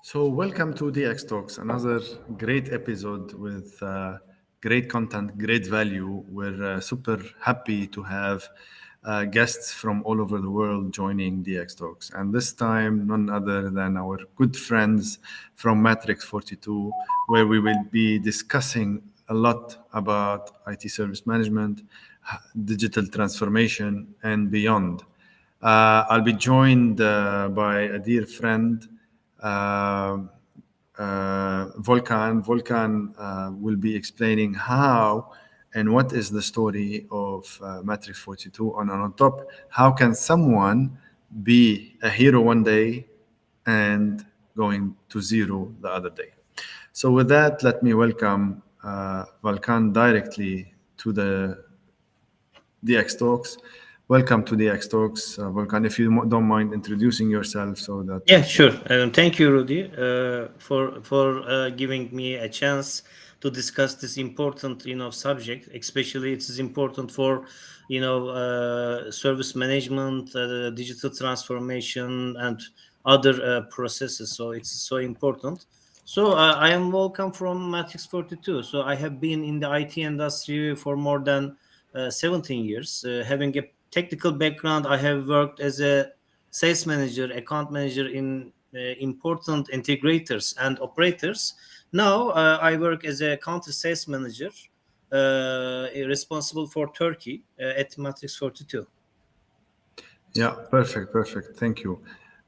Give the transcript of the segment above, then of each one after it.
So, welcome to DX Talks, another great episode with great content, great value. We're super happy to have guests from all over the world joining DX Talks. And this time, none other than our good friends from Matrix42, where we will be discussing a lot about IT service management, digital transformation, and beyond. I'll be joined by a dear friend, uh, Volkan. Volkan will be explaining how and what is the story of Matrix 42. And on top, how can someone be a hero one day and going to zero the other day? So, with that, let me welcome Volkan directly to the DX Talks. Welcome to DX Talks, Volkan. If you don't mind introducing yourself, so that Yeah, sure. Thank you, Rudy, for giving me a chance to discuss this important, subject. Especially, it is important for, service management, digital transformation, and other processes. So it's so important. So I am welcome from Matrix42. So I have been in the IT industry for more than 17 years. Having a technical background, I have worked as a sales manager, account manager in important integrators and operators. Now I work as a country sales manager responsible for Turkey at Matrix 42. yeah, perfect, perfect. Thank you.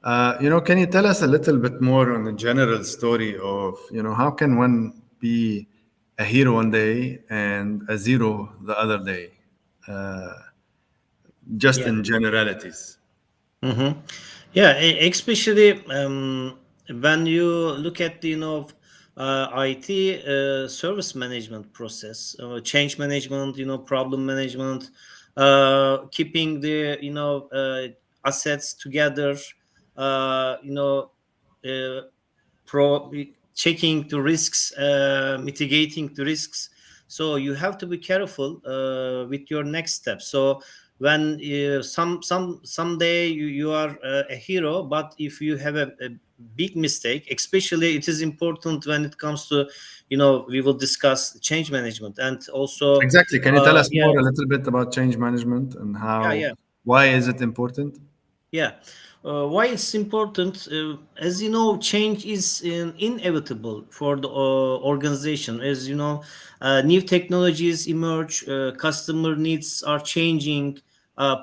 Can you tell us a little bit more on the general story of, how can one be a hero one day and a zero the other day, just Yeah. in generalities? hmm Yeah, especially when you look at the IT service management process, change management, problem management, keeping the assets together, uh, you know, uh, pro checking the risks, mitigating the risks. So you have to be careful with your next step. So when someday you are a hero, but if you have a big mistake, especially it is important when it comes to, we will discuss change management and also, Exactly. Can you tell us yeah, more a little bit about change management and yeah, yeah. why is it important? Yeah. Why it's important? As you know, change is inevitable for the organization. As you know, new technologies emerge, customer needs are changing,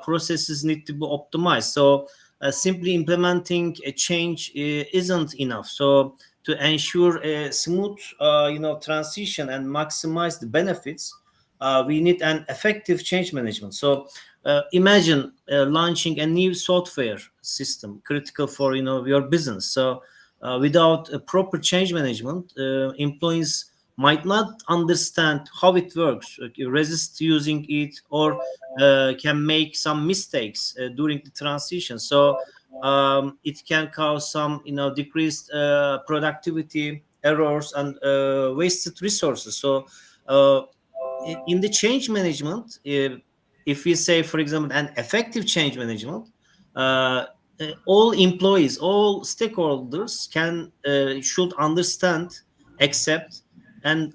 processes need to be optimized. So, simply implementing a change isn't enough. So, to ensure a smooth, transition and maximize the benefits, we need an effective change management. So imagine launching a new software system critical for your business. So without a proper change management, employees might not understand how it works, resist using it, or can make some mistakes during the transition. So it can cause some decreased productivity, errors, and wasted resources. So uh, in the change management, if we say, for example, an effective change management, uh, all employees, all stakeholders should understand, accept, and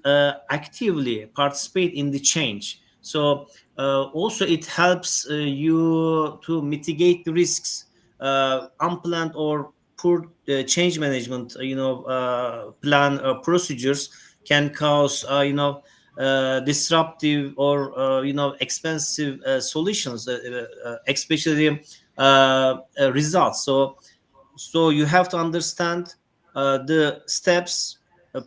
actively participate in the change. So also it helps you to mitigate the risks. Unplanned or poor change management, plan procedures can cause, disruptive or expensive solutions, especially results. So you have to understand the steps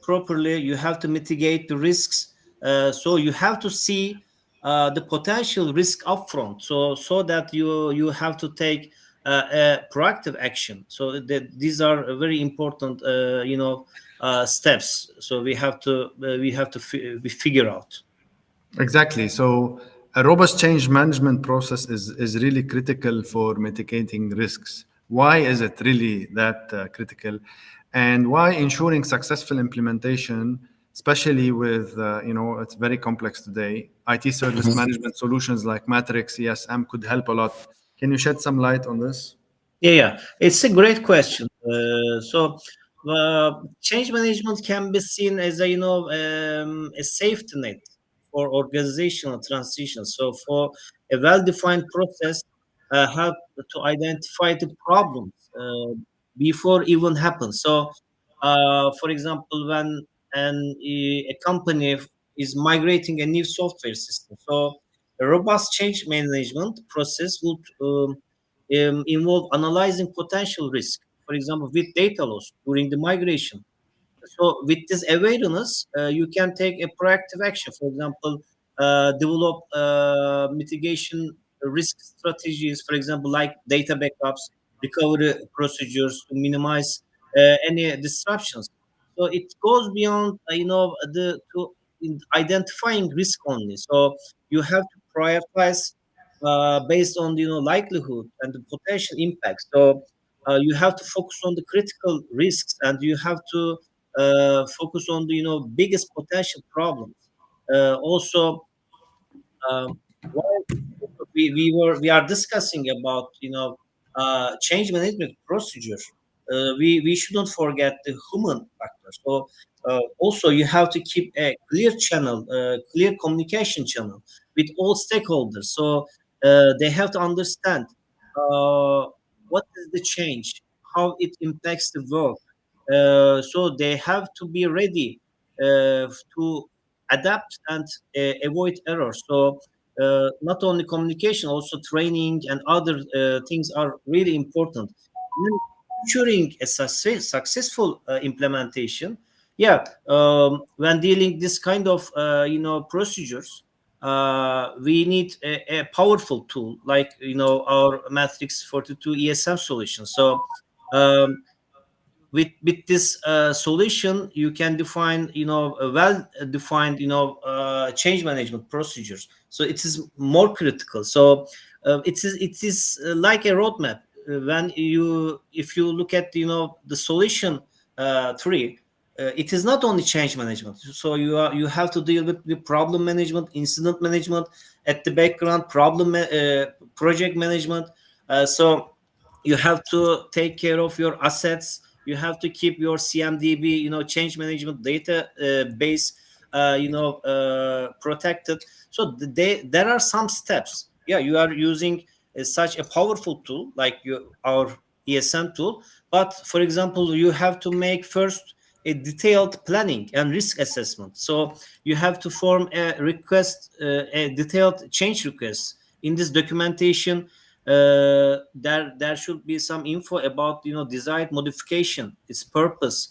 properly. You have to mitigate the risks. So you have to see the potential risk upfront. So that you have to take a proactive action. So that these are very important, steps. So we figure out. Exactly. So a robust change management process is really critical for mitigating risks. Why is it really that critical? And why ensuring successful implementation, especially with, it's very complex today. IT service management solutions like Matrix, ESM could help a lot. Can you shed some light on this? Yeah, yeah, it's a great question. So Change management can be seen as a a safety net for organizational transition. So for a well-defined process, help to identify the problems before even happens. So, for example, when a company is migrating a new software system, so a robust change management process would involve analyzing potential risk, for example, with data loss during the migration. So with this awareness, you can take a proactive action. For example, develop mitigation risk strategies, for example, like data backups, recovery procedures to minimize any disruptions. So it goes beyond, the to in identifying risk only. So you have to prioritize based on likelihood and the potential impact. So you have to focus on the critical risks, and you have to focus on the biggest potential problems. Also, um, while we are discussing about change management procedure, we shouldn't forget the human factor. So also you have to keep a clear channel, clear communication channel with all stakeholders. So they have to understand uh, what is the change, how it impacts the work. So they have to be ready to adapt and avoid errors. So not only communication, also training and other things are really important. When ensuring a successful implementation, yeah, when dealing this kind of procedures, we need a powerful tool like our Matrix42 ESM solution. So um, with this solution, you can define a well defined change management procedures. So it is more critical. So it is like a roadmap. When you if you look at the solution tree, it is not only change management. So you have to deal with the problem management, incident management, at the background project management. So you have to take care of your assets. You have to keep your CMDB, change management data base, protected. So there are some steps. Yeah, you are using such a powerful tool like our ESM tool. But for example, you have to make first a detailed planning and risk assessment. So you have to form a request, a detailed change request. In this documentation, there should be some info about desired modification, its purpose,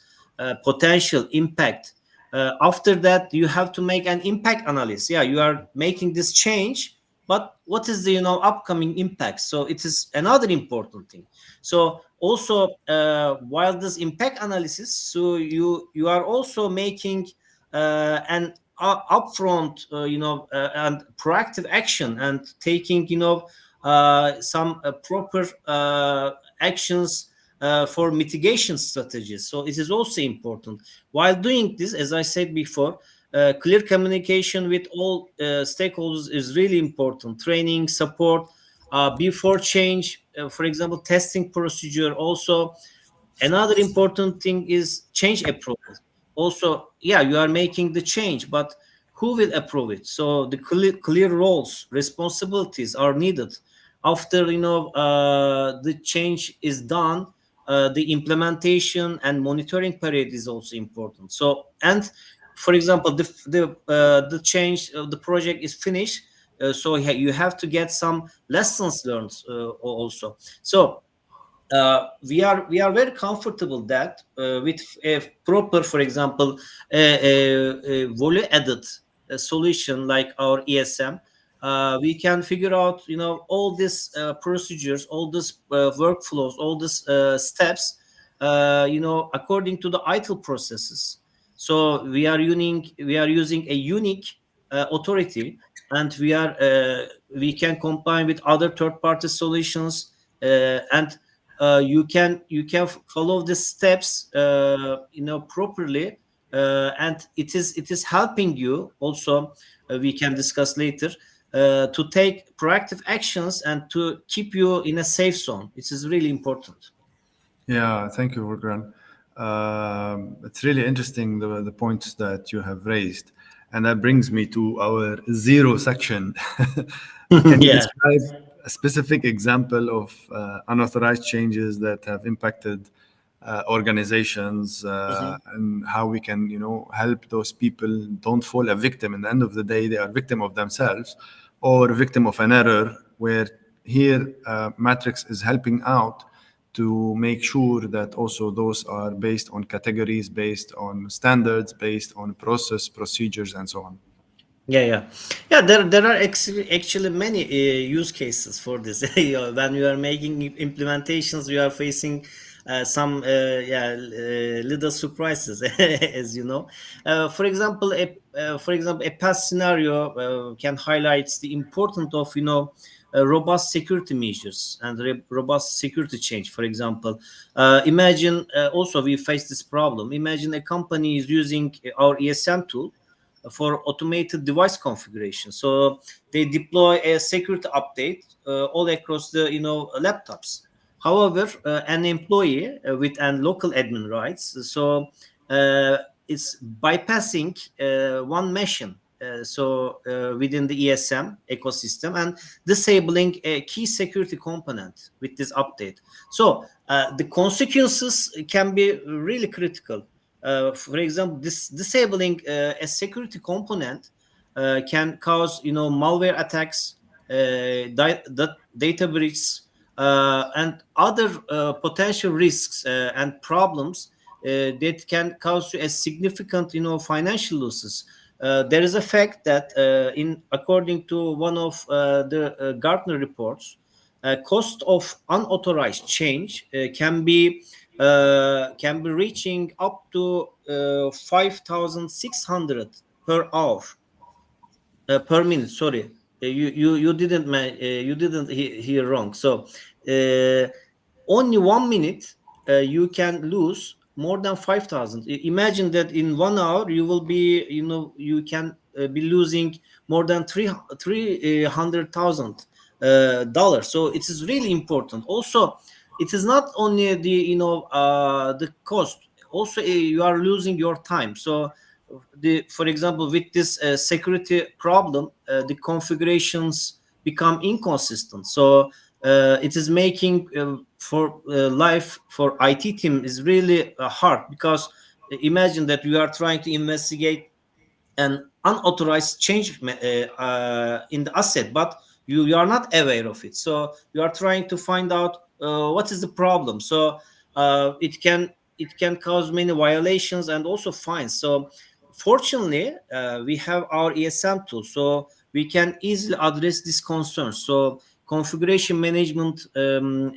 potential impact. After that, you have to make an impact analysis. Yeah, you are making this change, but what is the upcoming impact? So it is another important thing. So also, while this impact analysis, so you are also making an upfront and proactive action, and taking some proper actions for mitigation strategies. So it is also important. While doing this, as I said before, clear communication with all stakeholders is really important. Training, support, before change, for example, testing procedure. Also, another important thing is change approval. Also, yeah, you are making the change, but who will approve it? So the clear roles, responsibilities are needed. After the change is done, the implementation and monitoring period is also important. So, and for example, the change of the project is finished. So you have to get some lessons learned also. So we are very comfortable that with a proper, for example, a value added solution like our ESM, we can figure out all these procedures, all these workflows, all these steps, according to the ITIL processes. So we are using a unique authority, and we can combine with other third party solutions, and you can follow the steps properly, and it is helping you also. We can discuss later to take proactive actions and to keep you in a safe zone. It is really important. Yeah, thank you, Volkan. It's really interesting the points that you have raised, and that brings me to our zero section. Can you Yeah. describe a specific example of unauthorized changes that have impacted organizations, Mhm. and how we can, help those people don't fall a victim? In the end of the day, they are victim of themselves or victim of an error. Where here, Matrix is helping out to make sure that also those are based on categories, based on standards, based on process, procedures, and so on. Yeah, yeah, yeah. There are actually many use cases for this. When you are making implementations, you are facing some little surprises, as you know. For example, a past scenario can highlight the importance of robust security measures and robust security change. For example, imagine also we face this problem. Imagine a company is using our ESM tool for automated device configuration. So they deploy a security update all across the laptops. However, an employee with an local admin rights, so uh, it's bypassing one machine. Within the ESM ecosystem and disabling a key security component with this update. So the consequences can be really critical. For example, this disabling a security component can cause malware attacks, data breaches, and other potential risks and problems that can cause you a significant financial losses. There is a fact that in according to one of the Gartner reports, cost of unauthorized change can be reaching up to 5,600 per hour, per minute. Sorry, you didn't hear wrong. So uh, only 1 minute you can lose more than 5,000. Imagine that in 1 hour you will be you can be losing more than 300,000 dollars. So it is really important. Also, it is not only the cost. Also, you are losing your time. So for example, with this security problem, the configurations become inconsistent. So it is making for life for IT team is really hard, because imagine that you are trying to investigate an unauthorized change in the asset, but you are not aware of it. So you are trying to find out what is the problem. So it can cause many violations and also fines. So fortunately, we have our ESM tool, so we can easily address these concerns. So configuration management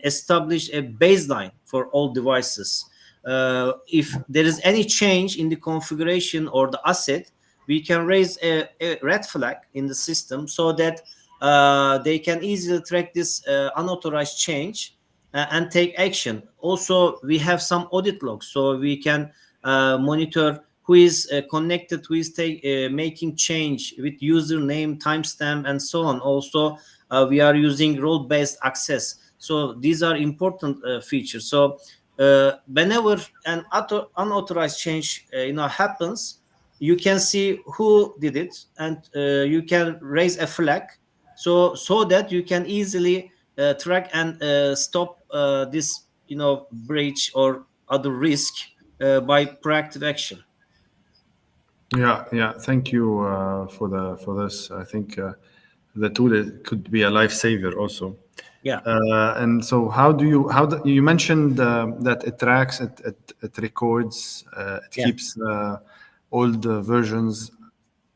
establish a baseline for all devices. If there is any change in the configuration or the asset, we can raise a red flag in the system, so that they can easily track this unauthorized change and take action. Also, we have some audit logs, so we can monitor who is connected, who is making change with username, timestamp, and so on. Also, we are using role-based access. So these are important features. So whenever an unauthorized change happens, you can see who did it, and you can raise a flag, so that you can easily track and stop this breach or other risk by proactive action. Yeah, yeah. Thank you for this. I think the tool could be a lifesaver also. Yeah. And so, you mentioned that it tracks, it records, it Yeah. keeps old versions.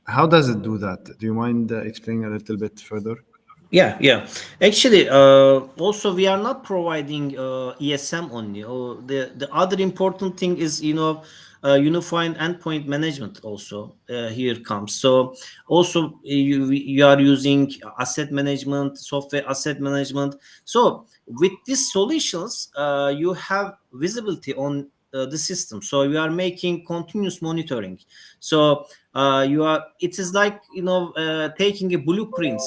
How does it do that? Do you mind explaining a little bit further? Yeah, yeah. Actually, also we are not providing ESM only. The other important thing is unifying endpoint management. Also, here comes. So also you are using asset management, software asset management. So with these solutions, you have visibility on the system. So you are making continuous monitoring. So you are. It is like taking a blueprints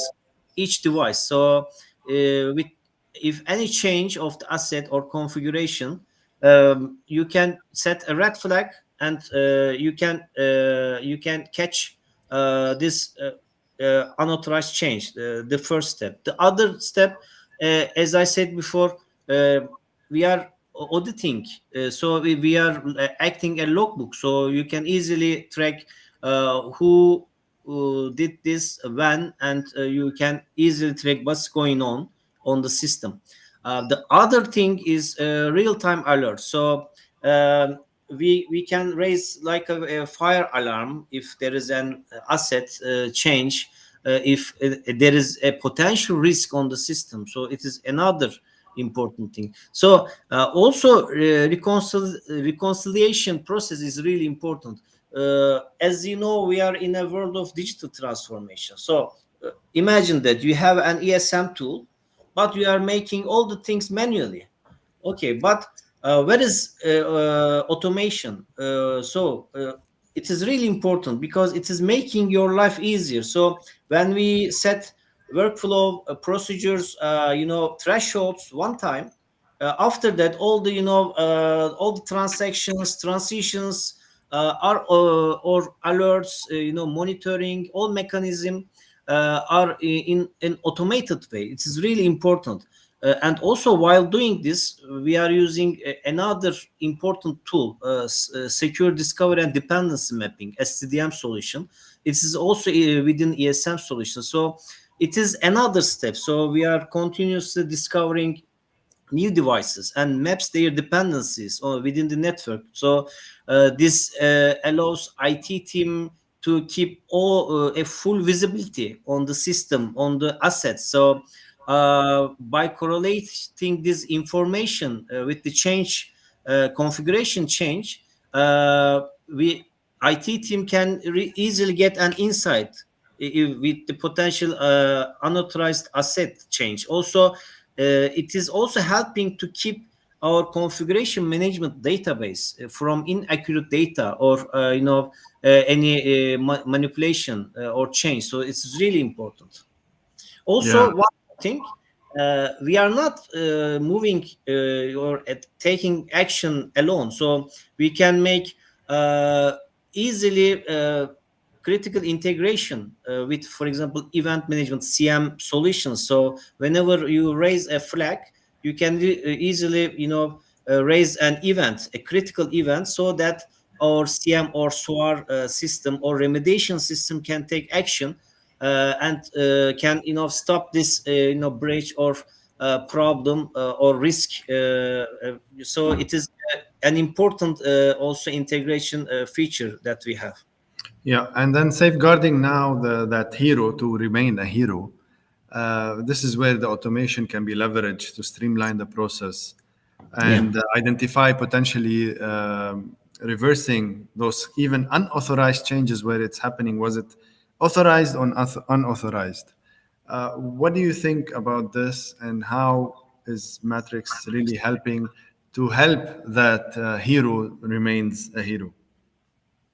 each device. So with if any change of the asset or configuration, you can set a red flag, and you can catch this unauthorized change, the first step. The other step, as I said before, uh, we are auditing, so we are acting a logbook, so you can easily track who did this when, and you can easily track what's going on the system. The other thing is real-time alert. So we can raise like a fire alarm if there is an asset change, if there is a potential risk on the system. So it is another important thing. So also reconciliation process is really important. As you know, we are in a world of digital transformation. So imagine that you have an ESM tool, but you are making all the things manually. Okay, but where is automation? It is really important because it is making your life easier. So when we set workflow procedures, thresholds one time, after that, all the transactions, transitions, are or alerts, monitoring, all mechanism are in an automated way. It is really important. And also, while doing this, we are using another important tool, secure discovery and dependency mapping, SCDM solution. It is also within ESM solution. So it is another step. So we are continuously discovering new devices and maps their dependencies within the network. So this allows IT team to keep all a full visibility on the system, on the assets. So by correlating this information with the change, configuration change, we IT team can easily get an insight with the potential unauthorized asset change. Also, it is also helping to keep our configuration management database from inaccurate data or any manipulation or change. So it's really important. Yeah. Also, one thing, we are not moving or taking action alone. So we can make easily critical integration with, for example, event management CM solutions. So whenever you raise a flag, you can easily, raise an event, a critical event, so that our CM or SOAR system or remediation system can take action and can stop this breach or problem or risk. So it is an important also integration feature that we have. Yeah, and then safeguarding now that hero to remain a hero. This is where the automation can be leveraged to streamline the process Yeah. and identify potentially reversing those even unauthorized changes where it's happening. Was it authorized or unauthorized? What do you think about this, and how is Matrix really helping to help that hero remains a hero?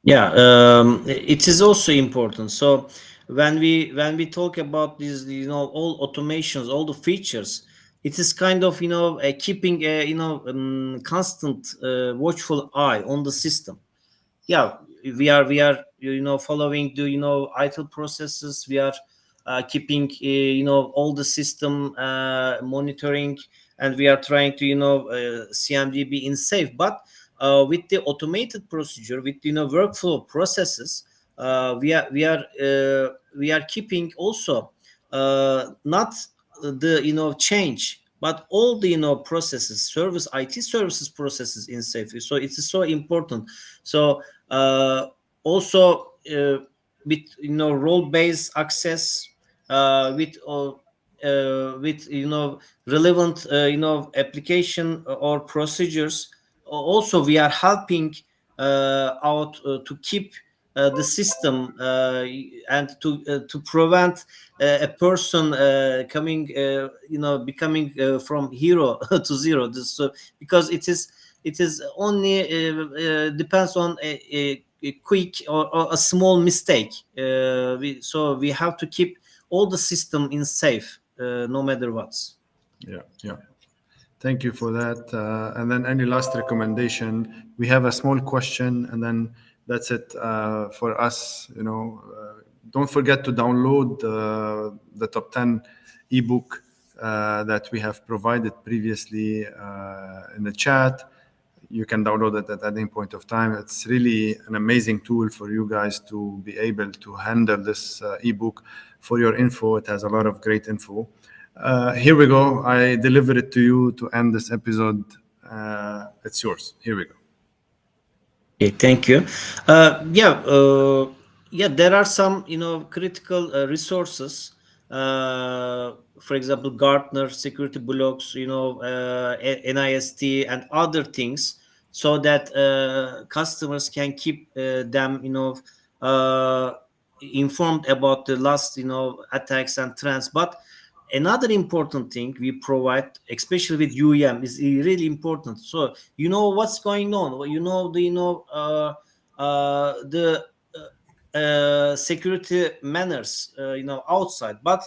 Yeah, it is also important. So when we talk about these, all automations, all the features, it is kind of keeping a constant watchful eye on the system. Yeah, we are following the idle processes. We are keeping all the system monitoring, and we are trying to CMD be in safe. But with the automated procedure, with workflow processes, we are keeping also not the change, but all the processes, service, IT services processes in safety. So it is so important. So also with role based access, with relevant application or procedures. Also, we are helping out to keep the system and to prevent a person coming becoming from hero to zero. Because it is only depends on a quick or a small mistake. So we have to keep all the system in safe, no matter what. Yeah, yeah. Thank you for that. And then any last recommendation? We have a small question, and then that's it for us. Don't forget to download the top 10 ebook that we have provided previously in the chat. You can download it at any point of time. It's really an amazing tool for you guys to be able to handle this ebook. For your info, it has a lot of great info. Here we go. I deliver it to you to end this episode. It's yours. Here we go. Okay, thank you. Yeah, yeah. There are some, critical resources. For example, Gartner, security blocks, NIST, and other things, so that customers can keep them, uh, informed about the last, attacks and trends. But another important thing we provide, especially with UEM, is really important. So you know what's going on. The security manners, outside. But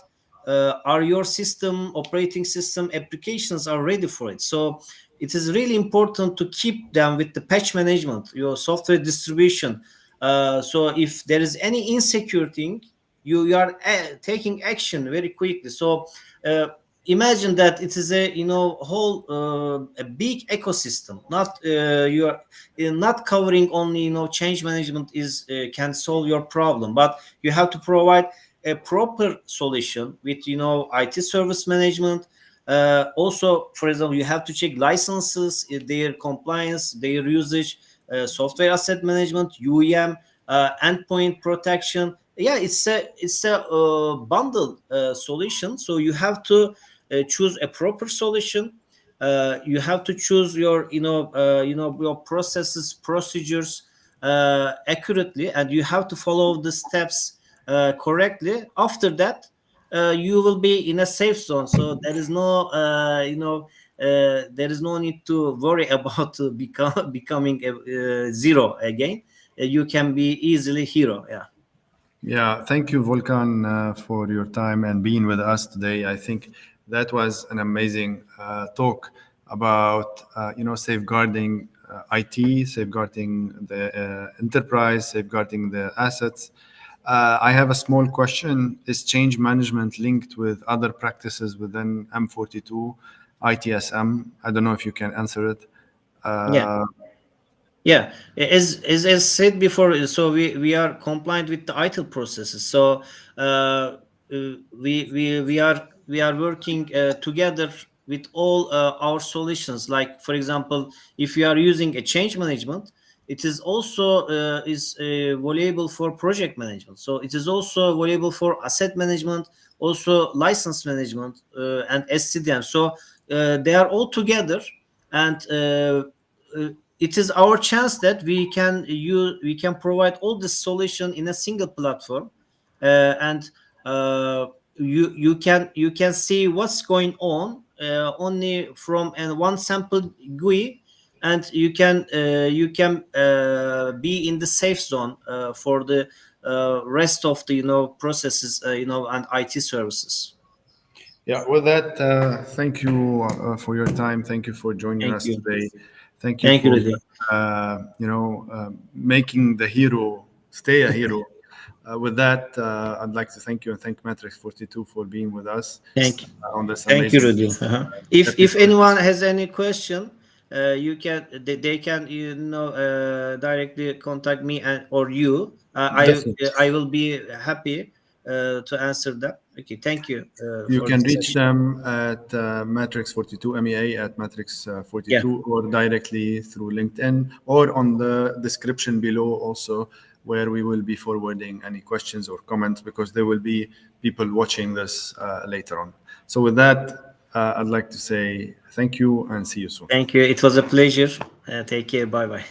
are your system, operating system, applications are ready for it? So it is really important to keep them with the patch management, your software distribution. So if there is any insecurity, you are taking action very quickly. So uh, imagine that it is a, whole a big ecosystem. Not you are not covering only, change management is can solve your problem, but you have to provide a proper solution with, IT service management. Also, for example, you have to check licenses, their compliance, their usage, software asset management, UEM, endpoint protection. Yeah, it's a bundle solution. So you have to choose a proper solution. You have to choose your, your processes, procedures accurately, and you have to follow the steps correctly. After that, you will be in a safe zone. So there is no, there is no need to worry about becoming a zero again. You can be easily hero. Yeah. Yeah, thank you, Volkan, for your time and being with us today. I think that was an amazing talk about safeguarding IT, safeguarding the enterprise, safeguarding the assets. I have a small question: is change management linked with other practices within M42 ITSM? I don't know if you can answer it. Yeah. Uh, Yeah, as said before, so we are compliant with the ITIL processes. So we are working together with all our solutions. Like for example, if you are using a change management, it is also is valuable for project management. So it is also valuable for asset management, also license management, and SCDM. So they are all together, and it is our chance that we can provide all the solution in a single platform, and uh, you can see what's going on only from one sample GUI, and you can be in the safe zone for the rest of the processes, and IT services. Yeah, with that, thank you for your time. Thank you for joining Thank us you. today. Thank you Thank you, for, Rudy. making the hero stay a hero. With that, I'd like to thank you and thank Matrix42 for being with us Thank on this Thank you, amazing Rudy. Uh-huh. If episode. anyone has any question, they can directly contact me and or you. Definitely. I will be happy to answer that. Okay, thank you You for can this reach session. them at Matrix42, MEA at Yeah, Matrix42, or directly through LinkedIn, or on the description below also, where we will be forwarding any questions or comments because there will be people watching this later on. So, with that, I'd like to say thank you and see you soon. thank you. It was a pleasure. Take care. Bye bye.